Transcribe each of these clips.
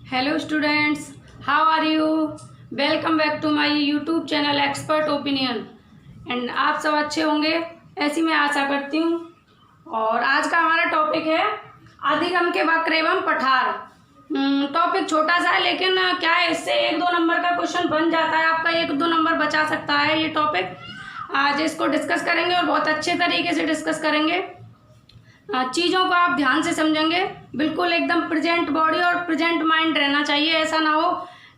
Hello students, how are you? Welcome back to my YouTube channel Expert Opinion and आप सब अच्छे होंगे ऐसी मैं आशा करती हूँ। और आज का हमारा टॉपिक है अधिगम के वक्र एवं पठार। टॉपिक छोटा सा है लेकिन क्या है, इससे 1-2 नंबर का क्वेश्चन बन जाता है, आपका 1-2 नंबर बचा सकता है ये टॉपिक। आज इसको डिस्कस करेंगे और बहुत अच्छे तरीके से डिस्कस करेंगे। चीज़ों को आप ध्यान से समझेंगे, बिल्कुल एकदम प्रेजेंट बॉडी और प्रेजेंट माइंड रहना चाहिए। ऐसा ना हो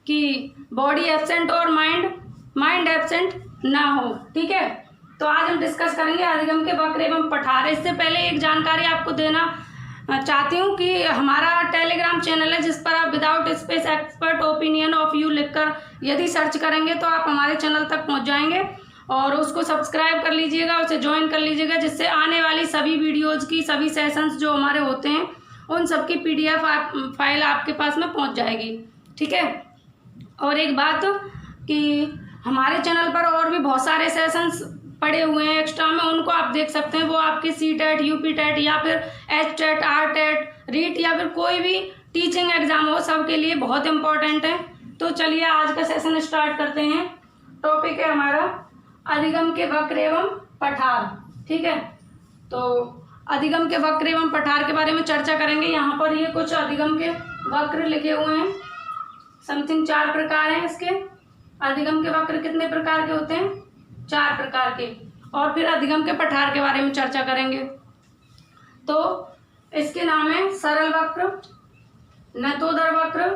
कि बॉडी एब्सेंट और माइंड एब्सेंट ना हो, ठीक है। तो आज हम डिस्कस करेंगे अधिगम के वक्र एवं पठार। इससे पहले एक जानकारी आपको देना चाहती हूँ कि हमारा टेलीग्राम चैनल है जिस पर आप without space expert opinion of you लिखकर यदि सर्च करेंगे तो आप हमारे चैनल तक पहुँच जाएंगे और उसको सब्सक्राइब कर लीजिएगा, उसे ज्वाइन कर लीजिएगा, जिससे आने वाली सभी वीडियोज़ की सभी सेशंस जो हमारे होते हैं उन सब की PDF फाइल आपके पास में पहुंच जाएगी, ठीक है। और एक बात कि हमारे चैनल पर और भी बहुत सारे सेशंस पड़े हुए हैं एक्स्ट्रा में, उनको आप देख सकते हैं। वो आपके CTET, UPTET या फिर HTET, RTET, REET या फिर कोई भी टीचिंग एग्ज़ाम हो, सबके लिए बहुत इम्पोर्टेंट है। तो चलिए आज का सेशन स्टार्ट करते हैं। टॉपिक है हमारा अधिगम के वक्र एवं पठार, ठीक है। तो अधिगम के वक्र एवं पठार के बारे में चर्चा करेंगे। यहाँ पर ये कुछ अधिगम के वक्र लिखे हुए हैं, समथिंग 4 प्रकार हैं इसके। अधिगम के वक्र कितने प्रकार के होते हैं? 4 प्रकार के। और फिर अधिगम के पठार के बारे में चर्चा करेंगे। तो इसके नाम है सरल वक्र, नतोदर वक्र,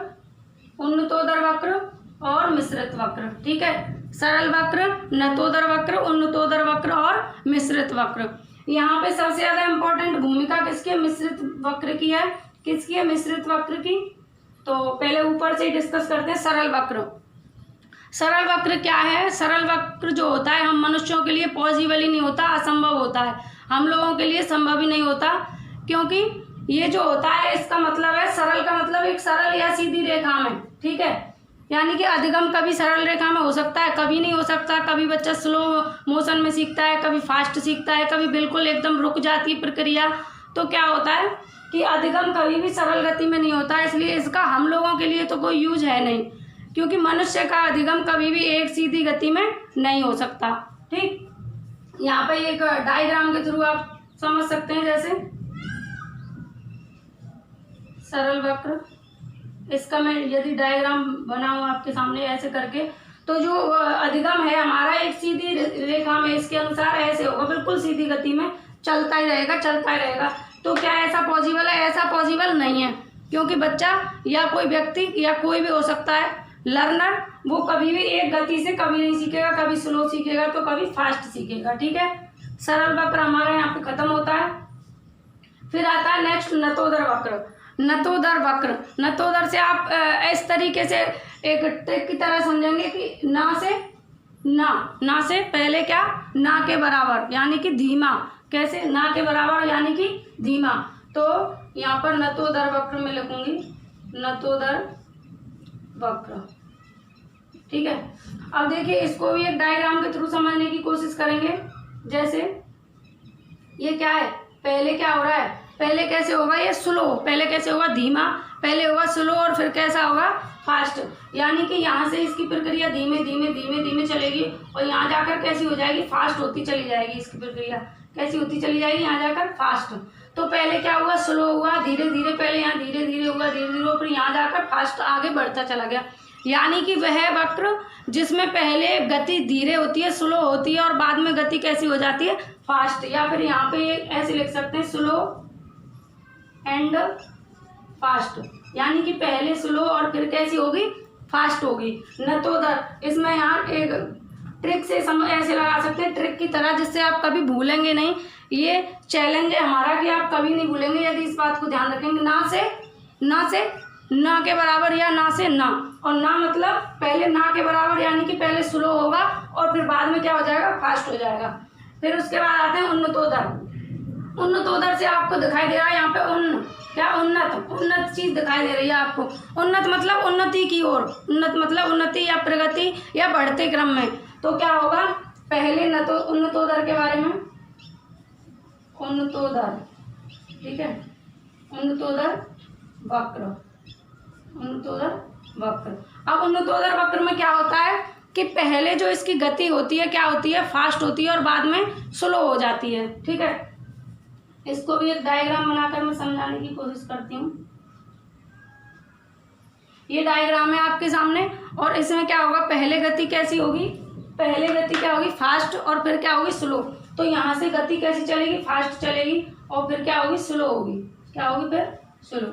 उन्नतोदर वक्र और मिश्रित वक्र, ठीक है। सरल वक्र, नतोदर वक्र, उन्नतोदर वक्र और मिश्रित वक्र। यहाँ पे सबसे ज्यादा इंपॉर्टेंट भूमिका किसकी है? मिश्रित वक्र की है। किसकी है? मिश्रित वक्र की। तो पहले ऊपर से ही डिस्कस करते हैं सरल वक्र। सरल वक्र क्या है? सरल वक्र जो होता है हम मनुष्यों के लिए पॉसिबल ही नहीं होता, असंभव होता है। हम लोगों के लिए संभव ही नहीं होता, क्योंकि ये जो होता है इसका मतलब है, सरल का मतलब एक सरल या सीधी रेखा में, ठीक है। यानी कि अधिगम कभी सरल रेखा में हो सकता है, कभी नहीं हो सकता। कभी बच्चा स्लो मोशन में सीखता है, कभी फास्ट सीखता है, कभी बिल्कुल एकदम रुक जाती है प्रक्रिया। तो क्या होता है कि अधिगम कभी भी सरल गति में नहीं होता, इसलिए इसका हम लोगों के लिए तो कोई यूज है नहीं, क्योंकि मनुष्य का अधिगम कभी भी एक सीधी गति में नहीं हो सकता, ठीक। यहाँ पे एक डायग्राम के थ्रू आप समझ सकते हैं। जैसे सरल वक्र, इसका मैं यदि डायग्राम बनाऊं आपके सामने ऐसे करके, तो जो अधिगम है हमारा एक सीधी रेखा में इसके अनुसार ऐसे होगा, बिल्कुल सीधी गति में चलता ही रहेगा। तो क्या ऐसा पॉसिबल है? ऐसा पॉसिबल नहीं है, क्योंकि बच्चा या कोई व्यक्ति या कोई भी हो सकता है लर्नर, वो कभी भी एक गति से कभी नहीं सीखेगा, कभी स्लो सीखेगा तो कभी फास्ट सीखेगा, ठीक है। सरल वक्र हमारा यहाँ पे खत्म होता है। फिर आता है नेक्स्ट नतोदर वक्र। नतोदर वक्र, नतोदर से आप इस तरीके से एक ट्रिक की तरह समझेंगे कि ना से पहले क्या? ना के बराबर, यानी कि धीमा। कैसे? ना के बराबर यानी कि धीमा। तो यहाँ पर नतोदर वक्र में लिखूंगी नतोदर वक्र, ठीक है। अब देखिए इसको भी एक डायग्राम के थ्रू समझने की कोशिश करेंगे। जैसे ये क्या है? पहले क्या हो रहा है? पहले कैसे होगा? ये स्लो। पहले कैसे होगा? धीमा। पहले होगा स्लो और फिर कैसा होगा? फास्ट। यानी कि यहाँ से इसकी प्रक्रिया धीमे धीमे चलेगी और यहाँ जाकर कैसी हो जाएगी? फास्ट होती चली जाएगी। इसकी प्रक्रिया कैसी होती चली जाएगी? यहाँ जाकर फास्ट। तो पहले क्या हुआ? स्लो हुआ, धीरे धीरे, पहले यहाँ धीरे धीरे हुआ, फिर यहाँ जाकर फास्ट आगे बढ़ता चला गया। यानी कि वह वक्र जिसमें पहले गति धीरे होती है, स्लो होती है और बाद में गति कैसी हो जाती है? फास्ट। या फिर यहाँ पे ऐसे लिख सकते हैं स्लो एंड फास्ट, यानी कि पहले स्लो और फिर कैसी होगी? फास्ट होगी। नतोदर, इसमें यहाँ एक ट्रिक से ऐसे लगा सकते हैं, ट्रिक की तरह, जिससे आप कभी भूलेंगे नहीं। ये चैलेंज है हमारा कि आप कभी नहीं भूलेंगे यदि इस बात को ध्यान रखेंगे। ना के बराबर या ना से ना, और ना मतलब पहले ना के बराबर, यानी कि पहले स्लो होगा और फिर बाद में क्या हो जाएगा? फास्ट हो जाएगा। फिर उसके बाद आते हैं उन्नतोदर। उन्नतोदर से आपको दिखाई दे रहा है यहाँ पे उन्नत चीज दिखाई दे रही है आपको। उन्नत मतलब उन्नति की ओर, उन्नत मतलब उन्नति या प्रगति या बढ़ते क्रम में। तो क्या होगा? पहले उन्नतोदर के बारे में, उन्नतोदर, ठीक है, उन्नतोदर वक्र। उन्नतोदर वक्र। अब उन्नतोदर वक्र में क्या होता है कि पहले जो इसकी गति होती है क्या होती है, फास्ट होती है और बाद में स्लो हो जाती है। ठीक है, इसको भी एक डायग्राम बनाकर मैं समझाने की कोशिश करती हूँ। ये डायग्राम है आपके सामने और इसमें क्या होगा, पहले गति कैसी होगी, पहले गति क्या होगी फास्ट और फिर क्या होगी स्लो। तो यहाँ से गति कैसी चलेगी, फास्ट चलेगी और फिर क्या होगी, स्लो होगी, क्या होगी फिर स्लो।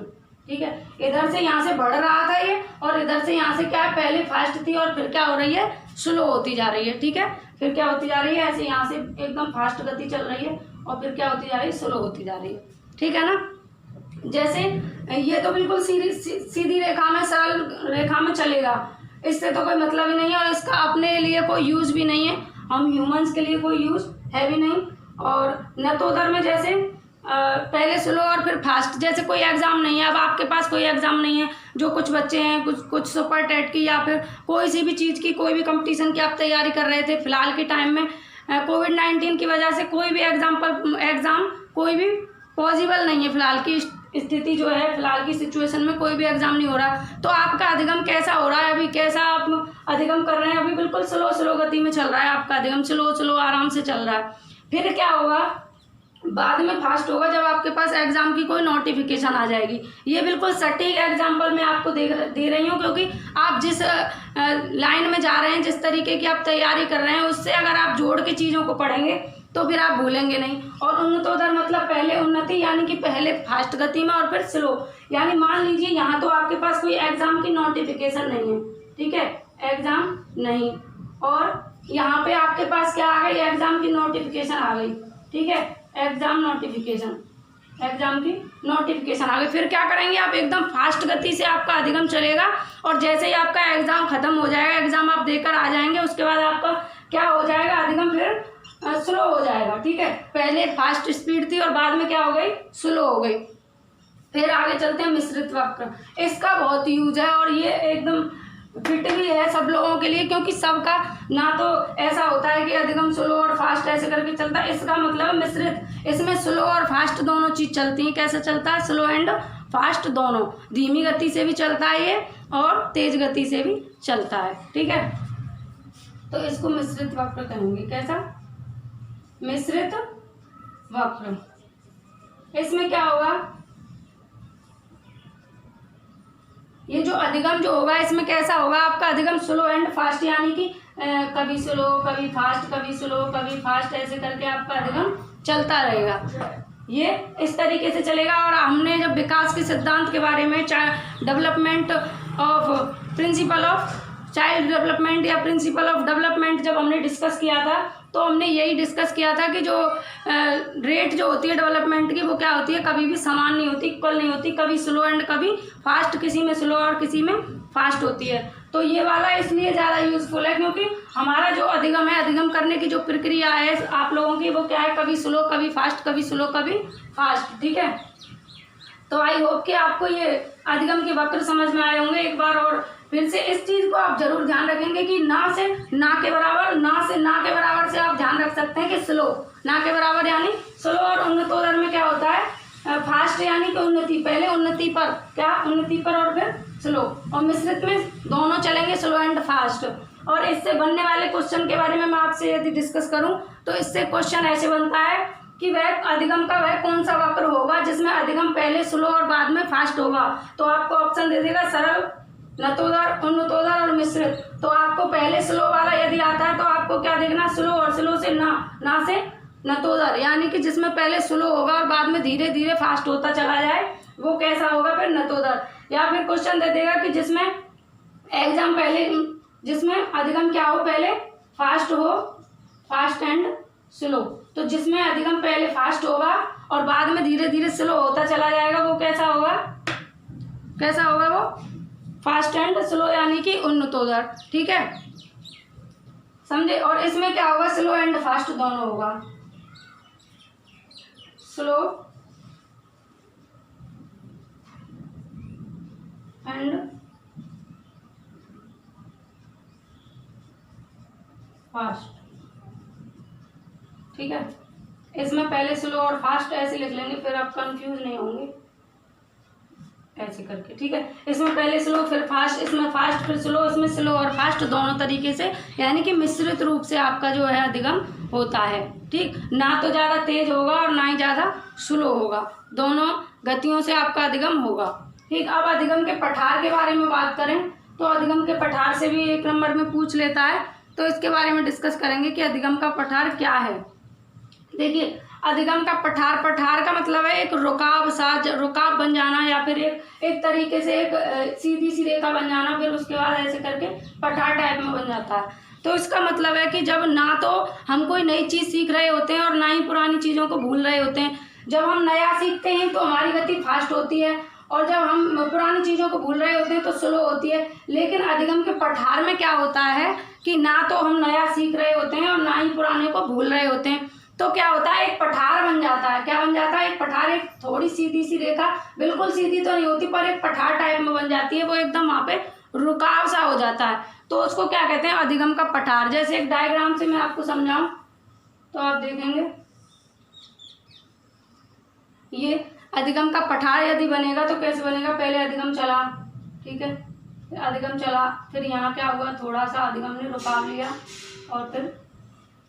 ठीक है, इधर से यहाँ से बढ़ रहा था ये और इधर से यहाँ से क्या है, पहले फास्ट थी और फिर क्या हो रही है, स्लो होती जा रही है। ठीक है, फिर क्या होती जा रही है, ऐसे यहाँ से एकदम फास्ट गति चल रही है और फिर क्या होती जा रही है, स्लो होती जा रही है। ठीक है ना, जैसे ये तो बिल्कुल सीधी रेखा में, सरल रेखा में चलेगा, इससे तो कोई मतलब ही नहीं है और इसका अपने लिए कोई यूज भी नहीं है, हम ह्यूमंस के लिए कोई यूज है भी नहीं। और नतोदर में जैसे पहले स्लो और फिर फास्ट, जैसे कोई एग्जाम नहीं है, अब आपके पास कोई एग्जाम नहीं है, जो कुछ बच्चे हैं कुछ सुपर टेट की या फिर कोई सी भी चीज़ की, कोई भी कंपटीशन की आप तैयारी कर रहे थे, फिलहाल के टाइम में कोविड-19 की वजह से कोई भी एग्जाम कोई भी पॉसिबल नहीं है, फिलहाल की स्थिति जो है, फिलहाल की सिचुएशन में कोई भी एग्जाम नहीं हो रहा। तो आपका अधिगम कैसा हो रहा है, अभी कैसा आप अधिगम कर रहे हैं, अभी बिल्कुल स्लो गति में चल रहा है आपका अधिगम, स्लो आराम से चल रहा है। फिर क्या होगा, बाद में फास्ट होगा जब आपके पास एग्जाम की कोई नोटिफिकेशन आ जाएगी। ये बिल्कुल सटीक एग्जाम्पल मैं आपको दे रही हूँ, क्योंकि आप जिस लाइन में जा रहे हैं, जिस तरीके की आप तैयारी कर रहे हैं, उससे अगर आप जोड़ के चीज़ों को पढ़ेंगे तो फिर आप भूलेंगे नहीं। और उन्नतोदर मतलब पहले उन्नति, यानी कि पहले फास्ट गति में और फिर स्लो। यानी मान लीजिए यहाँ तो आपके पास कोई एग्जाम की नोटिफिकेशन नहीं है, ठीक है, एग्जाम नहीं, और यहाँ पे आपके पास क्या आ गई, एग्जाम की नोटिफिकेशन आ गई। ठीक है, एग्जाम की नोटिफिकेशन आ गई। फिर क्या करेंगे आप, एकदम फास्ट गति से आपका अधिगम चलेगा और जैसे ही आपका एग्जाम खत्म हो जाएगा, एग्जाम आप देकर आ जाएंगे, उसके बाद आपका क्या हो जाएगा, अधिगम फिर स्लो हो जाएगा। ठीक है, पहले फास्ट स्पीड थी और बाद में क्या हो गई, स्लो हो गई। फिर आगे चलते हैं मिश्रित वक्र। इसका बहुत यूज है और ये एकदम फिट भी है सब लोगों के लिए, क्योंकि सबका ना तो ऐसा होता है कि अधिगम स्लो और फास्ट ऐसे करके चलता है, इसका मतलब मिश्रित, इसमें स्लो और फास्ट दोनों चीज चलती हैं। कैसे चलता है, स्लो एंड फास्ट दोनों, धीमी गति से भी चलता है ये और तेज गति से भी चलता है। ठीक है, तो इसको मिश्रित वक्र कहेंगे। कैसा, मिश्रित वक्र। इसमें क्या होगा, ये जो अधिगम जो होगा इसमें कैसा होगा, आपका अधिगम स्लो एंड फास्ट, यानी कि कभी स्लो कभी फास्ट, कभी स्लो कभी फास्ट, ऐसे करके आपका अधिगम चलता रहेगा। ये इस तरीके से चलेगा। और हमने जब विकास के सिद्धांत के बारे में, development of principle of child development या प्रिंसिपल ऑफ डेवलपमेंट जब हमने डिस्कस किया था, तो हमने यही डिस्कस किया था कि जो रेट जो होती है डेवलपमेंट की, वो क्या होती है, कभी भी समान नहीं होती, इक्वल नहीं होती, कभी स्लो एंड कभी फास्ट, किसी में स्लो और किसी में फास्ट होती है। तो ये वाला इसलिए ज़्यादा यूजफुल है क्योंकि हमारा जो अधिगम है, अधिगम करने की जो प्रक्रिया है आप लोगों की, वो क्या है, कभी स्लो कभी फास्ट, कभी स्लो कभी फास्ट। ठीक है, तो आई होप कि आपको ये अधिगम के वक्र समझ में आए होंगे। एक बार और फिर से इस चीज को आप जरूर ध्यान रखेंगे कि ना से ना के बराबर, ना से ना के बराबर से आप ध्यान रख सकते हैं कि स्लो, ना के बराबर यानी स्लो। और उन्नतोदर में क्या होता है, फास्ट यानी कि उन्नति, पहले उन्नति पर, क्या उन्नति पर और फिर स्लो। और मिश्रित में दोनों चलेंगे, स्लो एंड फास्ट। और इससे बनने वाले क्वेश्चन के बारे में मैं आपसे यदि डिस्कस करूं तो इससे क्वेश्चन ऐसे बनता है कि वह अधिगम का वह कौन सा वक्र होगा जिसमें अधिगम पहले स्लो और बाद में फास्ट होगा। तो आपको ऑप्शन दे देगा सरल, नतोदर, उन्नतोदर और मिश्रित। तो आपको पहले स्लो वाला यदि आता है तो आपको क्या देखना, स्लो, और स्लो से ना से नतोदर, यानी कि जिसमें पहले स्लो होगा और बाद में धीरे धीरे फास्ट होता चला जाए, वो कैसा होगा फिर नतोदर। या फिर क्वेश्चन दे देगा कि जिसमें एग्जाम पहले, जिसमें अधिगम क्या हो, पहले फास्ट हो, फास्ट एंड स्लो। तो जिसमें अधिगम पहले फास्ट होगा और बाद में धीरे धीरे स्लो होता चला जाएगा, वो कैसा होगा, कैसा होगा वो, फास्ट एंड स्लो, यानी कि उन्नतोदर। ठीक है, समझे। और इसमें क्या होगा, स्लो एंड फास्ट दोनों होगा, स्लो एंड फास्ट। ठीक है, इसमें पहले स्लो और फास्ट ऐसे लिख लेंगे, फिर आप कंफ्यूज नहीं होंगे। ऐसे करके, ठीक है। इसमें पहले स्लो फिर फास्ट, इसमें फास्ट फिर स्लो, इसमें स्लो और फास्ट दोनों तरीके से, यानी कि मिश्रित रूप से आपका जो है अधिगम होता है, ठीक। ना तो ज़्यादा तेज होगा और ना ही ज़्यादा स्लो होगा, दोनों गतियों से आपका अधिगम होगा, ठीक। अब अधिगम के पठार के बारे में बात करें तो अधिगम के पठार से भी 1 नंबर में पूछ लेता है, तो इसके बारे में डिस्कस करेंगे कि अधिगम का पठार क्या है। देखिए, अधिगम का पठार, पठार का मतलब है एक रुकाव सा, रुकाव बन जाना, या फिर एक तरीके से एक सीधी सी रेखा बन जाना, फिर उसके बाद ऐसे करके पठार टाइप में बन जाता है। तो इसका मतलब है कि जब ना तो हम कोई नई चीज़ सीख रहे होते हैं और ना ही पुरानी चीज़ों को भूल रहे होते हैं। जब हम नया सीखते हैं तो हमारी गति फास्ट होती है, और जब हम पुरानी चीज़ों को भूल रहे होते हैं तो स्लो होती है। लेकिन अधिगम के पठार में क्या होता है कि ना तो हम नया सीख रहे होते हैं और ना ही पुराने को भूल रहे होते हैं, तो क्या होता है, एक पठार बन जाता है। क्या बन जाता है, एक पठार, एक थोड़ी सीधी सी रेखा, बिल्कुल सीधी तो नहीं होती पर एक पठार टाइप में बन जाती है, वो एकदम वहाँ पे रुकाव सा हो जाता है, तो उसको क्या कहते हैं, अधिगम का पठार। जैसे एक डायग्राम से मैं आपको समझाऊं तो आप देखेंगे, ये अधिगम का पठार यदि बनेगा तो कैसे बनेगा, पहले अधिगम चला, ठीक है, अधिगम चला, फिर यहाँ क्या हुआ, थोड़ा सा अधिगम ने रुकाव लिया और फिर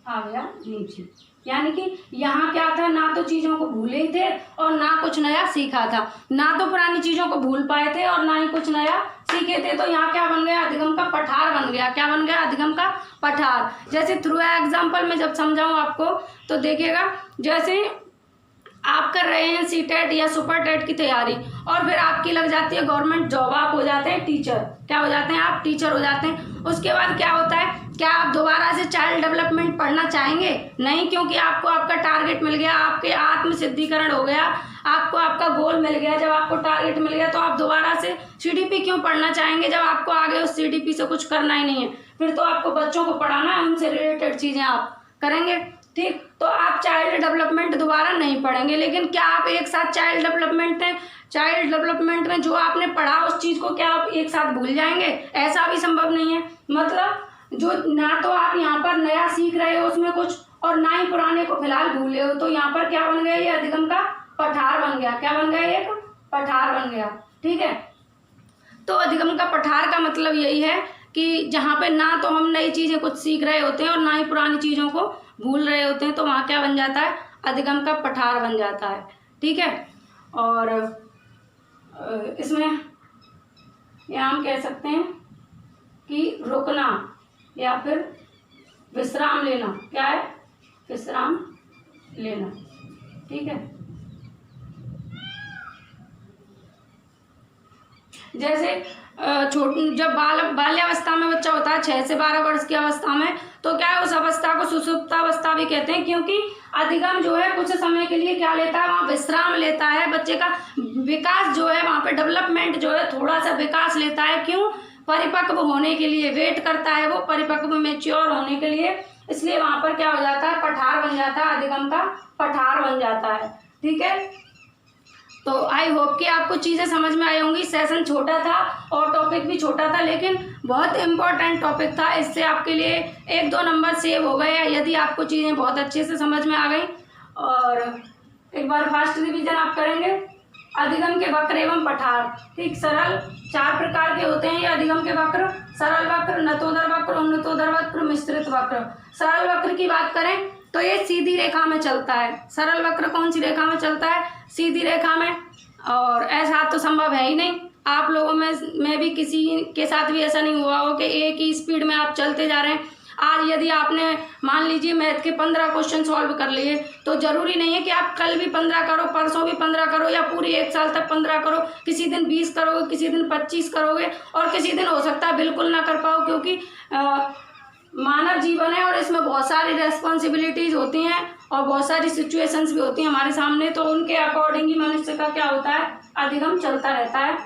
आ गया नीचे। यानी कि यहाँ क्या था, ना तो चीज़ों को भूले ही थे और ना कुछ नया सीखा था, ना तो पुरानी चीज़ों को भूल पाए थे और ना ही कुछ नया सीखे थे, तो यहाँ क्या बन गया, अधिगम का पठार बन गया। क्या बन गया, अधिगम का पठार। जैसे थ्रू एग्जाम्पल में जब समझाऊँ आपको तो देखिएगा, जैसे आप कर रहे हैं सीटेट या सुपर टेट की तैयारी और फिर आपकी लग जाती है गवर्नमेंट जॉब, आप हो जाते हैं टीचर, क्या हो जाते हैं, आप टीचर हो जाते हैं। उसके बाद क्या होता है, क्या आप दोबारा से चाइल्ड डेवलपमेंट पढ़ना चाहेंगे? नहीं, क्योंकि आपको आपका टारगेट मिल गया, आपके आत्म सिद्धिकरण हो गया, आपको आपका गोल मिल गया। जब आपको टारगेट मिल गया तो आप दोबारा से सीडीपी क्यों पढ़ना चाहेंगे जब आपको आगे उस सीडीपी से कुछ करना ही नहीं है? फिर तो आपको बच्चों को पढ़ाना है, उनसे रिलेटेड चीज़ें आप करेंगे, ठीक। तो आप चाइल्ड डेवलपमेंट दोबारा नहीं पढ़ेंगे। लेकिन क्या आप एक साथ चाइल्ड डेवलपमेंट में जो आपने पढ़ा उस चीज़ को क्या आप एक साथ भूल जाएंगे? ऐसा भी संभव नहीं है। मतलब जो ना तो आप यहाँ पर नया सीख रहे हो उसमें कुछ और ना ही पुराने को फिलहाल भूले हो, तो यहाँ पर क्या बन गया, ये अधिगम का पठार बन गया। क्या बन गया, एक पठार बन गया, ठीक है। तो अधिगम का पठार का मतलब यही है कि जहाँ पे ना तो हम नई चीज़ें कुछ सीख रहे होते हैं और ना ही पुरानी चीज़ों को भूल रहे होते हैं, तो वहाँ क्या बन जाता है, अधिगम का पठार बन जाता है, ठीक है। और इसमें यहाँ हम कह सकते हैं कि रुकना या फिर विश्राम लेना, क्या है, विश्राम लेना, ठीक है। जैसे जब बाल्यावस्था में बच्चा होता है 6 से 12 वर्ष की अवस्था में, तो क्या है, उस अवस्था को सुषुप्तावस्था भी कहते हैं, क्योंकि अधिगम जो है कुछ समय के लिए क्या लेता है, वहाँ विश्राम लेता है। बच्चे का विकास जो है वहाँ पे डेवलपमेंट जो है थोड़ा सा विकास लेता है। क्यों, परिपक्व होने के लिए वेट करता है वो, परिपक्व मैच्योर होने के लिए। इसलिए वहाँ पर क्या हो जाता है, पठार बन जाता है, अधिगम का पठार बन जाता है, ठीक है। तो आई होप कि आपको चीज़ें समझ में आई होंगी। सेशन छोटा था और टॉपिक भी छोटा था, लेकिन बहुत इम्पोर्टेंट टॉपिक था। इससे आपके लिए 1-2 नंबर सेव हो गए यदि आपको चीज़ें बहुत अच्छे से समझ में आ गई। और एक बार फास्ट रिवीजन आप करेंगे। अधिगम के वक्र एवं पठार, ठीक। सरल 4 प्रकार के होते हैं ये अधिगम के वक्र, सरल वक्र, नतोदर वक्र, उन्नतोदर वक्र, मिश्रित वक्र। सरल वक्र की बात करें तो ये सीधी रेखा में चलता है। सरल वक्र कौन सी रेखा में चलता है, सीधी रेखा में। और ऐसा तो संभव है ही नहीं, आप लोगों में भी किसी के साथ भी ऐसा नहीं हुआ हो कि एक ही स्पीड में आप चलते जा रहे हैं। आज यदि आपने मान लीजिए मैथ के 15 क्वेश्चन सॉल्व कर लिए, तो जरूरी नहीं है कि आप कल भी 15 करो, परसों भी 15 करो, या पूरी 1 साल तक 15 करो। किसी दिन 20 करोगे, किसी दिन 25 करोगे, और किसी दिन हो सकता है बिल्कुल ना कर पाओ, क्योंकि मानव जीवन है और इसमें बहुत सारी रेस्पॉन्सिबिलिटीज होती हैं और बहुत सारी सिचुएशंस भी होती हैं हमारे सामने। तो उनके अकॉर्डिंग ही मनुष्य का क्या होता है, अधिगम चलता रहता है,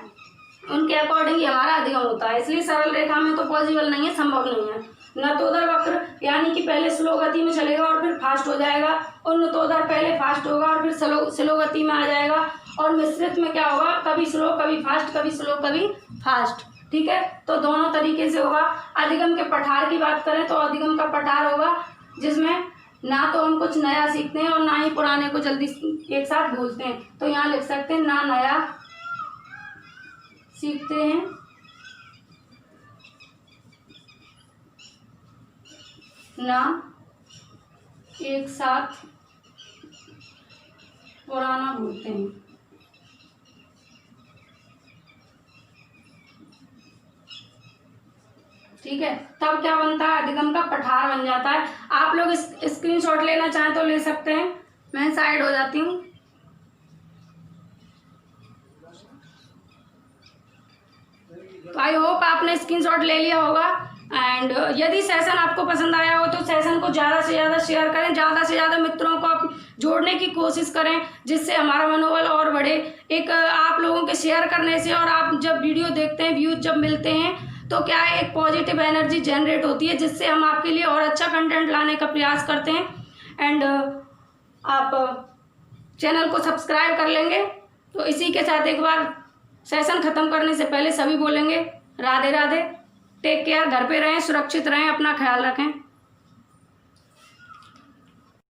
उनके अकॉर्डिंग ही हमारा अधिगम होता है। इसलिए सरल रेखा में तो पॉसिबल नहीं है, संभव नहीं है। नतोदर वक्र यानी कि पहले स्लो गति में चलेगा और फिर फास्ट हो जाएगा। उन्नतोदर पहले फास्ट होगा और फिर स्लो गति में आ जाएगा। और मिश्रित में क्या होगा, कभी स्लो कभी फास्ट, कभी स्लो कभी फास्ट, ठीक है। तो दोनों तरीके से होगा। अधिगम के पठार की बात करें तो अधिगम का पठार होगा जिसमें ना तो हम कुछ नया सीखते हैं और ना ही पुराने को जल्दी एक साथ भूलते हैं। तो यहाँ लिख सकते हैं, ना नया सीखते हैं। ना एक साथ पुराना भूलते हैं। ठीक है, तब क्या बनता है, अधिगम का पठार बन जाता है। आप लोग इस स्क्रीनशॉट लेना चाहें तो ले सकते हैं। मैं साइड हो जाती हूँ। तो आई होप आपने स्क्रीनशॉट ले लिया होगा। एंड यदि सेशन आपको पसंद आया हो तो सेशन को ज़्यादा से ज़्यादा शेयर करें, ज़्यादा से ज़्यादा मित्रों को आप जोड़ने की कोशिश करें, जिससे हमारा मनोबल और बढ़े। एक आप लोगों के शेयर करने से और आप जब वीडियो देखते हैं, व्यूज जब मिलते हैं, तो क्या है, एक पॉजिटिव एनर्जी जनरेट होती है, जिससे हम आपके लिए और अच्छा कंटेंट लाने का प्रयास करते हैं। एंड आप चैनल को सब्सक्राइब कर लेंगे। तो इसी के साथ एक बार सेशन ख़त्म करने से पहले सभी बोलेंगे राधे राधे। टेक केयर, घर पे रहें, सुरक्षित रहें, अपना ख्याल रखें।